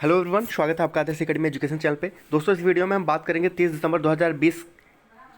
Hello everyone, स्वागत है आपका आदर्श एकेडमी एजुकेशन चैनल पे। दोस्तों, इस वीडियो में हम बात करेंगे 30 दिसंबर 2020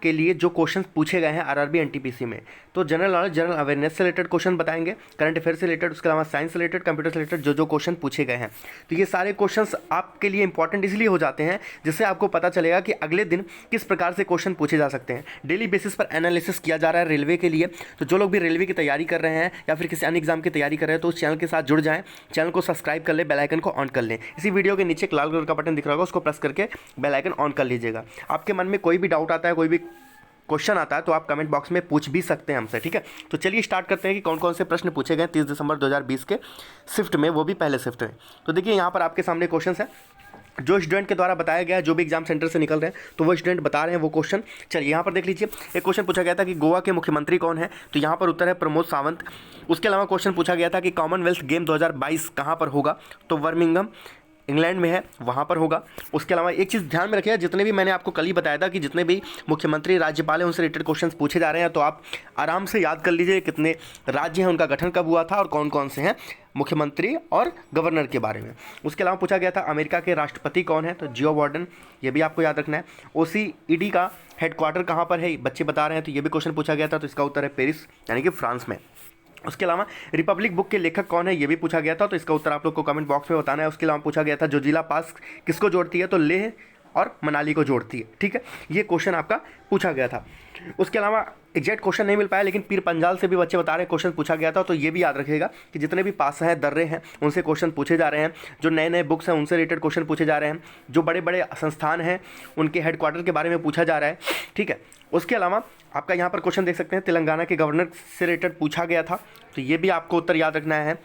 के लिए जो क्वेश्चंस पूछे गए हैं आरआरबी एनटीपीसी में। तो जनरल नॉलेज, जनरल अवेयरनेस से रिलेटेड क्वेश्चन बताएंगे, करंट अफेयर से रिलेटेड, उसके अलावा साइंस से रिलेटेड, कंप्यूटर से रिलेटेड जो क्वेश्चन पूछे गए हैं। तो ये सारे क्वेश्चंस आपके लिए इंपॉर्टेंट इसलिए हो जाते हैं जिससे आपको पता चलेगा कि अगले दिन किस प्रकार से क्वेश्चन पूछे जा सकते हैं। डेली बेसिस पर एनालिसिस किया जा रहा है रेलवे के लिए। तो जो लोग भी रेलवे की तैयारी कर रहे हैं या फिर किसी अन्य एग्जाम की तैयारी कर रहे हैं तो उस चैनल के साथ जुड़ जाएं, चैनल को सब्सक्राइब कर ले, बेल आइकन को ऑन कर लें। इसी वीडियो के नीचे एक लाल कलर का बटन दिख रहा होगा, उसको प्रेस करके बेल आइकन ऑन कर लीजिएगा। आपके मन में कोई भी डाउट आता है, कोई भी क्वेश्चन आता है तो आप कमेंट बॉक्स में पूछ भी सकते हैं हमसे, ठीक है। तो चलिए स्टार्ट करते हैं कि कौन कौन से प्रश्न पूछे गए 30 दिसंबर 2020 के शिफ्ट में, वो भी पहले शिफ्ट में। तो देखिए यहाँ पर आपके सामने क्वेश्चन है जो स्टूडेंट के द्वारा बताया गया है, जो भी एग्जाम सेंटर से निकल रहे हैं तो वो स्टूडेंट बता रहे हैं वो क्वेश्चन। चलिए यहाँ पर देख लीजिए, एक क्वेश्चन पूछा गया था कि गोवा के मुख्यमंत्री कौन है, तो यहाँ पर उत्तर है प्रमोद सावंत। उसके अलावा क्वेश्चन पूछा गया था कि कॉमनवेल्थ गेम 2022 कहाँ पर होगा, तो बर्मिंघम इंग्लैंड में है, वहाँ पर होगा। उसके अलावा एक चीज़ ध्यान में रखिएगा, जितने भी मैंने आपको कल ही बताया था कि जितने भी मुख्यमंत्री राज्यपाल हैं उनसे रिलेटेड क्वेश्चंस पूछे जा रहे हैं, तो आप आराम से याद कर लीजिए कितने राज्य हैं, उनका गठन कब हुआ था और कौन कौन से हैं मुख्यमंत्री और गवर्नर के बारे में। उसके अलावा पूछा गया था अमेरिका के राष्ट्रपति कौन है, तो जियो बाइडेन, ये भी आपको याद रखना है। OCED का हेडक्वार्टर कहाँ पर है, बच्चे बता रहे हैं, तो ये भी क्वेश्चन पूछा गया था, तो इसका उत्तर है पेरिस यानी कि फ्रांस में। उसके अलावा रिपब्लिक बुक के लेखक कौन है, ये भी पूछा गया था, तो इसका उत्तर आप लोग को कमेंट बॉक्स में बताना है। उसके अलावा पूछा गया था जोजिला पास किसको जोड़ती है, तो लेह और मनाली को जोड़ती है, ठीक है। ये क्वेश्चन आपका पूछा गया था। उसके अलावा एग्जैक्ट क्वेश्चन नहीं मिल पाया, लेकिन पीर पंजाल से भी बच्चे बता रहे हैं क्वेश्चन पूछा गया था, तो ये भी याद रखिएगा कि जितने भी पास हैं, दर्रे हैं, उनसे क्वेश्चन पूछे जा रहे हैं। जो नए नए बुक्स हैं उनसे रिलेटेड क्वेश्चन पूछे जा रहे हैं। जो बड़े बड़े संस्थान हैं उनके हेडक्वार्टर के बारे में पूछा जा रहा है, ठीक है। उसके अलावा आपका यहाँ पर क्वेश्चन देख सकते हैं, तेलंगाना के गवर्नर से रिलेटेड पूछा गया था, तो ये भी आपको उत्तर याद रखना है।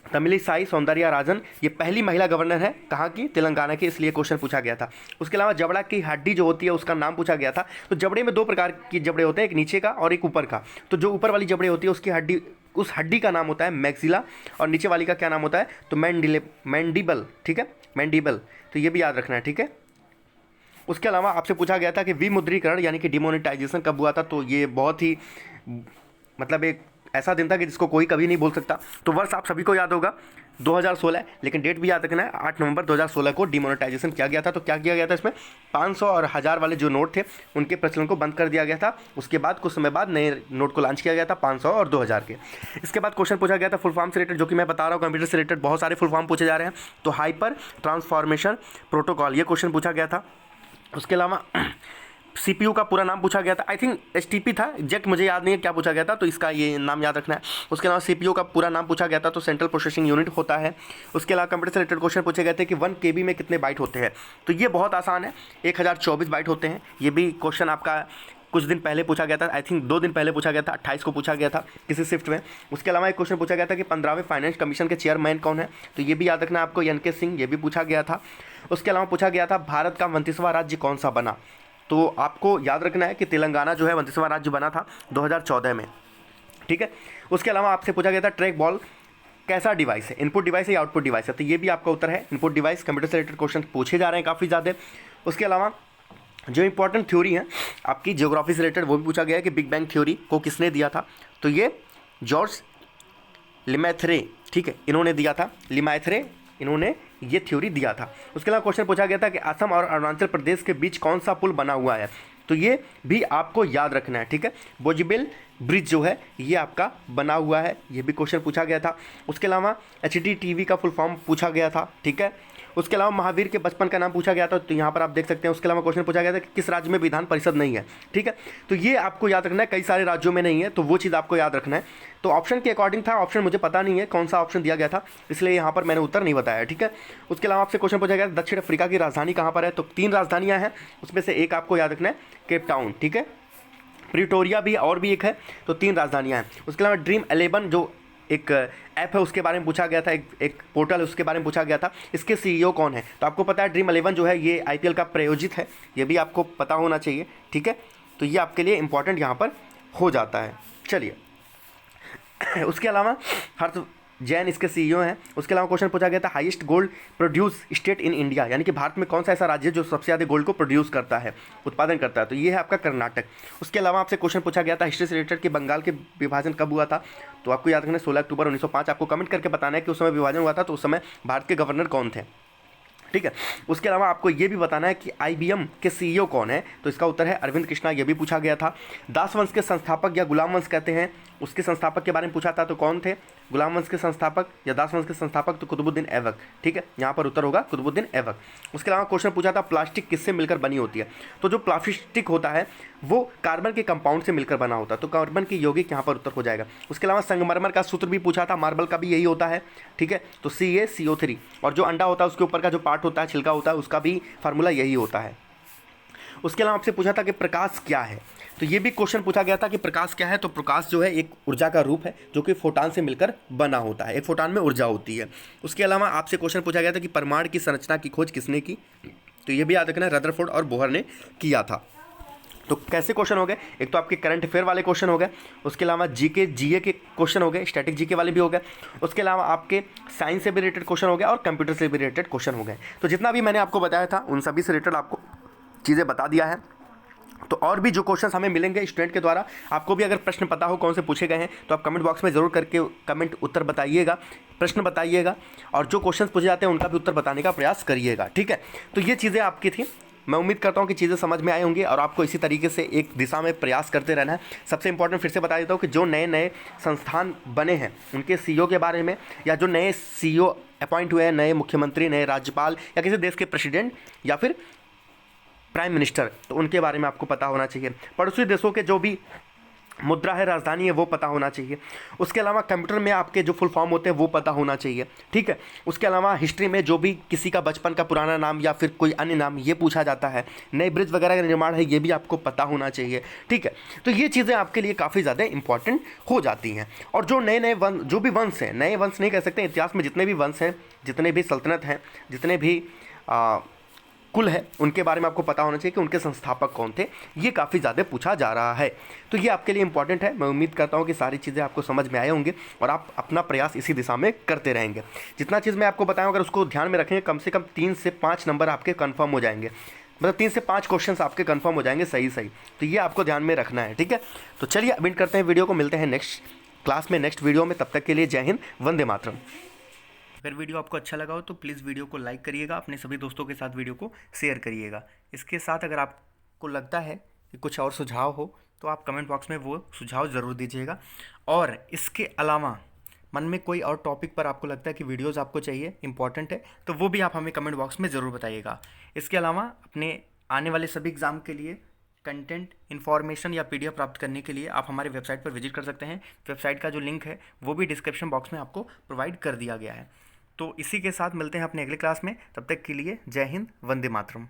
तमिलिसाई सौंदर्यराजन ये पहली महिला गवर्नर है, कहाँ की, तेलंगाना की, इसलिए क्वेश्चन पूछा गया था। उसके अलावा जबड़ा की हड्डी जो होती है उसका नाम पूछा गया था। तो जबड़े में दो प्रकार की जबड़े होते हैं, एक नीचे का और एक ऊपर का। तो जो ऊपर वाली जबड़े होती है उसकी हड्डी, उस हड्डी का नाम होता है मैक्सिला, और नीचे वाली का क्या नाम होता है, तो मैंडिबल, ठीक है, मैंडिबल। तो ये भी याद रखना है, ठीक है। उसके अलावा आपसे पूछा गया था कि विमुद्रीकरण यानी कि डिमोनेटाइजेशन कब हुआ था, तो ये बहुत ही मतलब एक ऐसा दिन था कि जिसको कोई कभी नहीं बोल सकता। तो वर्ष आप सभी को याद होगा 2016, लेकिन डेट भी याद रखना है, 8 नवंबर 2016 को डिमोनेटाइजेशन किया गया था। तो क्या किया गया था इसमें, 500 और 1000 वाले जो नोट थे उनके प्रचलन को बंद कर दिया गया था। उसके बाद कुछ समय बाद नए नोट को लॉन्च किया गया था 500 और 2000 के। इसके बाद क्वेश्चन पूछा गया था फुल फॉर्म से रिलेटेड, जो कि मैं बता रहा हूँ कंप्यूटर से रिलेटेड बहुत सारे फुल फॉर्म पूछे जा रहे हैं। तो हाइपर ट्रांसफॉर्मेशन प्रोटोकॉल, ये क्वेश्चन पूछा गया था। उसके अलावा CPU का पूरा नाम पूछा गया था, आई थिंक STP था, एग्जैक्ट मुझे याद नहीं है क्या पूछा गया था, तो इसका ये नाम याद रखना है। उसके अलावा CPU का पूरा नाम पूछा गया था, तो सेंट्रल प्रोसेसिंग यूनिट होता है। उसके अलावा कंप्यूटर से रिलेटेड क्वेश्चन पूछे गए थे कि 1 KB में कितने बाइट होते हैं, तो ये बहुत आसान है, 1024 बाइट होते हैं। ये भी क्वेश्चन आपका कुछ दिन पहले पूछा गया था, आई थिंक 2 दिन पहले पूछा गया था, 28 को पूछा गया था किसी शिफ्ट में। उसके अलावा एक क्वेश्चन पूछा गया था कि 15वें फाइनेंस कमीशन के चेयरमैन कौन है, तो ये भी याद रखना है आपको, NK सिंह, ये भी पूछा गया था। उसके अलावा पूछा गया था भारत का 29वां राज्य कौन सा बना, तो आपको याद रखना है कि तेलंगाना जो है 29वां राज्य बना था 2014 में, ठीक है। उसके अलावा आपसे पूछा गया था ट्रैक बॉल कैसा डिवाइस है, इनपुट डिवाइस है या आउटपुट डिवाइस है, तो ये भी आपका उत्तर है इनपुट डिवाइस। कंप्यूटर से रिलेटेड क्वेश्चन पूछे जा रहे हैं काफ़ी ज़्यादा। उसके अलावा जो इंपॉर्टेंट थ्योरी है आपकी ज्योग्राफी से रिलेटेड, वो भी पूछा गया है कि बिग बैंग थ्योरी को किसने दिया था, तो ये जॉर्ज लेमैत्रे, ठीक है, इन्होंने दिया था, लेमैत्रे इन्होंने ये थ्योरी दिया था। उसके अलावा क्वेश्चन पूछा गया था कि असम और अरुणाचल प्रदेश के बीच कौन सा पुल बना हुआ है, तो ये भी आपको याद रखना है, ठीक है। बोजिबेल ब्रिज जो है ये आपका बना हुआ है, ये भी क्वेश्चन पूछा गया था। उसके अलावा HDTV का फुल फॉर्म पूछा गया था, ठीक है। उसके अलावा महावीर के बचपन का नाम पूछा गया था, तो यहाँ पर आप देख सकते हैं। उसके अलावा क्वेश्चन पूछा गया था कि किस राज्य में विधान परिषद नहीं है, ठीक है, तो ये आपको याद रखना है, कई सारे राज्यों में नहीं है, तो वो चीज़ आपको याद रखना है। तो ऑप्शन के अकॉर्डिंग था, ऑप्शन मुझे पता नहीं है कौन सा ऑप्शन दिया गया था, इसलिए यहाँ पर मैंने उत्तर नहीं बताया, ठीक है। उसके अलावा आपसे क्वेश्चन पूछा गया दक्षिण अफ्रीका की राजधानी कहाँ पर है, तो 3 राजधानियाँ हैं, उसमें से एक आपको याद रखना है केप टाउन, ठीक है। प्रिटोरिया भी और भी एक है, तो 3 राजधानियाँ हैं। उसके अलावा ड्रीम 11 जो एक ऐप है उसके बारे में पूछा गया था, एक पोर्टल है उसके बारे में पूछा गया था, इसके CEO कौन है, तो आपको पता है ड्रीम 11 जो है ये IPL का प्रायोजित है, ये भी आपको पता होना चाहिए, ठीक है। तो ये आपके लिए इंपॉर्टेंट यहाँ पर हो जाता है। चलिए उसके अलावा हर्ष जैन इसके CEO हैं। उसके अलावा क्वेश्चन पूछा गया था highest gold produce state in India, यानी कि भारत में कौन सा ऐसा राज्य है जो सबसे ज़्यादा गोल्ड को प्रोड्यूस करता है, उत्पादन करता है, तो ये है आपका कर्नाटक। उसके अलावा आपसे क्वेश्चन पूछा गया था हिस्ट्री से रिलेटेड कि बंगाल के विभाजन कब हुआ था, तो आपको याद रखना 16 अक्टूबर 1905। आपको कमेंट करके बताना है कि उस समय विभाजन हुआ था तो उस समय भारत के गवर्नर कौन थे। ठीक है। उसके अलावा आपको ये भी बताना है कि IBM के CEO कौन है, तो इसका उत्तर है अरविंद कृष्णा, ये भी पूछा गया था। दास वंश के संस्थापक या गुलाम वंश कहते हैं, उसके संस्थापक के बारे में पूछा था, तो कौन थे? गुलाम वंश के संस्थापक या दास वंश के संस्थापक, तो कुतुबुद्दीन ऐबक। ठीक है, यहाँ पर उत्तर होगा कुतुबुद्दीन ऐबक। उसके अलावा क्वेश्चन पूछा था प्लास्टिक किससे मिलकर बनी होती है, तो जो प्लास्टिक होता है वो कार्बन के कंपाउंड से मिलकर बना होता है, तो कार्बन की यौगिक यहाँ पर उत्तर हो जाएगा। उसके अलावा संगमरमर का सूत्र भी पूछा था, मार्बल का भी यही होता है। ठीक है, तो CaCO3, और जो अंडा होता है उसके ऊपर का जो पार्ट होता है, छिलका होता है, उसका भी फार्मूला यही होता है। उसके अलावा आपसे पूछा था कि प्रकाश क्या है, तो ये भी क्वेश्चन पूछा गया था कि प्रकाश क्या है, तो प्रकाश जो है एक ऊर्जा का रूप है जो कि फोटान से मिलकर बना होता है, एक फोटान में ऊर्जा होती है। उसके अलावा आपसे क्वेश्चन पूछा गया था कि परमाणु की संरचना की खोज किसने की, तो ये भी याद रखना, रदरफोर्ड और बोहर ने किया था। तो कैसे क्वेश्चन हो गए, एक तो आपके करंट अफेयर वाले क्वेश्चन हो गए, उसके अलावा GA के क्वेश्चन हो गए, स्टैटिक GK वाले भी हो गए, उसके अलावा आपके साइंस से भी रिलेटेड क्वेश्चन हो गए और कंप्यूटर से भी रिलेटेड क्वेश्चन हो गए। तो जितना भी मैंने आपको बताया था उन सभी से रिलेटेड आपको चीज़ें बता दिया है। तो और भी जो क्वेश्चंस हमें मिलेंगे स्टूडेंट के द्वारा, आपको भी अगर प्रश्न पता हो कौन से पूछे गए हैं तो आप कमेंट बॉक्स में ज़रूर करके कमेंट उत्तर बताइएगा, प्रश्न बताइएगा, और जो क्वेश्चंस पूछे जाते हैं उनका भी उत्तर बताने का प्रयास करिएगा। ठीक है, तो ये चीज़ें आपकी थी। मैं उम्मीद करता हूँ कि चीज़ें समझ में आई होंगी और आपको इसी तरीके से एक दिशा में प्रयास करते रहना है। सबसे इंपॉर्टेंट फिर से बता देता हूँ कि जो नए नए संस्थान बने हैं उनके CEO के बारे में, या जो नए CEO अपॉइंट हुए हैं, नए मुख्यमंत्री, नए राज्यपाल या किसी देश के प्रेसिडेंट या फिर प्राइम मिनिस्टर, तो उनके बारे में आपको पता होना चाहिए। पड़ोसी देशों के जो भी मुद्रा है, राजधानी है, वो पता होना चाहिए। उसके अलावा कंप्यूटर में आपके जो फुल फॉर्म होते हैं वो पता होना चाहिए। ठीक है, उसके अलावा हिस्ट्री में जो भी किसी का बचपन का पुराना नाम या फिर कोई अन्य नाम ये पूछा जाता है, नए ब्रिज वगैरह का निर्माण है, ये भी आपको पता होना चाहिए। ठीक है, तो ये चीज़ें आपके लिए काफ़ी ज़्यादा इंपॉर्टेंट हो जाती हैं। और जो नए नए वंश, जो भी वंश हैं, नए वंश नहीं कह सकते, इतिहास में जितने भी वंश हैं, जितने भी सल्तनत हैं, जितने भी कुल है, उनके बारे में आपको पता होना चाहिए कि उनके संस्थापक कौन थे, ये काफ़ी ज़्यादा पूछा जा रहा है। तो ये आपके लिए इंपॉर्टेंट है। मैं उम्मीद करता हूँ कि सारी चीज़ें आपको समझ में आए होंगे और आप अपना प्रयास इसी दिशा में करते रहेंगे। जितना चीज़ मैं आपको बताऊँ अगर उसको ध्यान में रखेंगे, कम से कम 3 से 5 नंबर आपके कन्फर्म हो जाएंगे, मतलब 3 से 5 क्वेश्चन आपके कन्फर्म हो जाएंगे सही। तो ये आपको ध्यान में रखना है। ठीक है, तो चलिए अबिट करते हैं वीडियो को, मिलते हैं नेक्स्ट क्लास में, नेक्स्ट वीडियो में। तब तक के लिए जय हिंद, वंदे मातरम। अगर वीडियो आपको अच्छा लगा हो तो प्लीज़ वीडियो को लाइक करिएगा, अपने सभी दोस्तों के साथ वीडियो को शेयर करिएगा। इसके साथ अगर आपको लगता है कि कुछ और सुझाव हो तो आप कमेंट बॉक्स में वो सुझाव ज़रूर दीजिएगा। और इसके अलावा मन में कोई और टॉपिक पर आपको लगता है कि वीडियोज़ आपको चाहिए, इंपॉर्टेंट है, तो वो भी आप हमें कमेंट बॉक्स में ज़रूर बताइएगा। इसके अलावा अपने आने वाले सभी एग्ज़ाम के लिए कंटेंट, इन्फॉर्मेशन या PDF प्राप्त करने के लिए आप हमारे वेबसाइट पर विजिट कर सकते हैं। वेबसाइट का जो लिंक है वो भी डिस्क्रिप्शन बॉक्स में आपको प्रोवाइड कर दिया गया है। तो इसी के साथ मिलते हैं अपने अगले क्लास में, तब तक के लिए जय हिंद, वंदे मातरम।